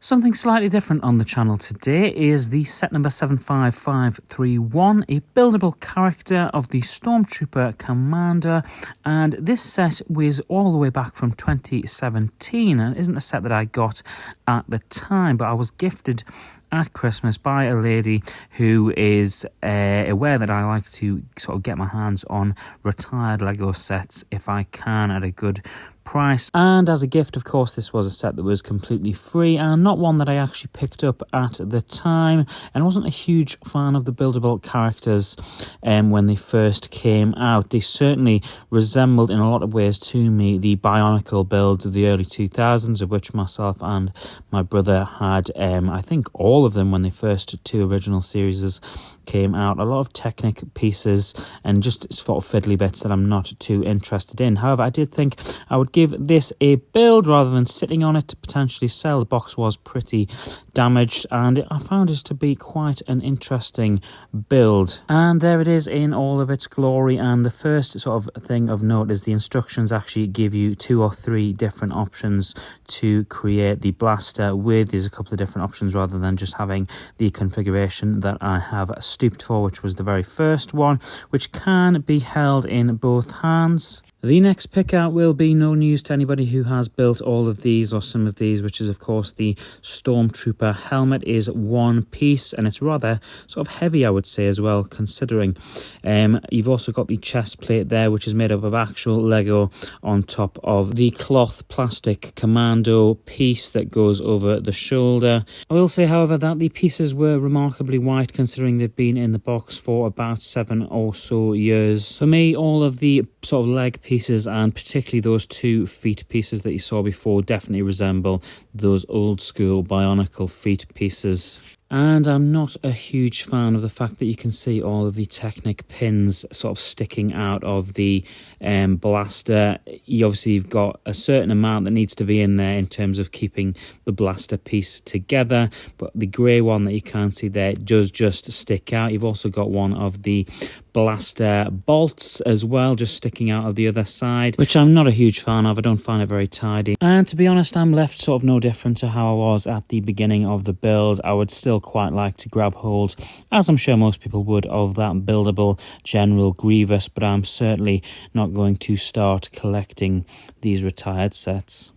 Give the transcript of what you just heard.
Something slightly different on the channel today is the set number 75531, a buildable character of the Stormtrooper Commander, and this set was all the way back from 2017 and isn't a set that I got at the time, but I was gifted at Christmas by a lady who is aware that I like to sort of get my hands on retired Lego sets if I can at a good price. And as a gift, of course, this was a set that was completely free and not one that I actually picked up at the time, and I wasn't a huge fan of the buildable characters when they first came out. They certainly resembled in a lot of ways to me the Bionicle builds of the early 2000s, of which myself and my brother had I think all of them when the first two original series came out. A lot of Technic pieces and just sort of fiddly bits that I'm not too interested in. However, I did think I would give this a build rather than sitting on it to potentially sell. The box was pretty damaged and I found it to be quite an interesting build. And there it is in all of its glory, and the first sort of thing of note is the instructions actually give you 2 or 3 different options to create the blaster with. There's a couple of different options rather than just having the configuration that I have stooped for, which was the very first one, which can be held in both hands. The next pick out will be no news to anybody who has built all of these or some of these, which is of course the Stormtrooper helmet. Is one piece and it's rather sort of heavy, I would say, as well, considering. You've also got the chest plate there, which is made up of actual Lego on top of the cloth plastic commando piece that goes over the shoulder. I will say, however, that the pieces were remarkably white considering they've been in the box for about 7 or so years. For me, all of the sort of leg pieces and particularly those 2 feet pieces that you saw before definitely resemble those old school Bionicle feet pieces. And I'm not a huge fan of the fact that you can see all of the Technic pins sort of sticking out of the blaster. You've got a certain amount that needs to be in there in terms of keeping the blaster piece together, but the grey one that you can't see there does just stick out. You've also got one of the blaster bolts as well, just sticking out of the other side, which I'm not a huge fan of. I don't find it very tidy. And to be honest, I'm left sort of no different to how I was at the beginning of the build. I would still quite like to grab hold, as I'm sure most people would, of that buildable General Grievous, but I'm certainly not going to start collecting these retired sets.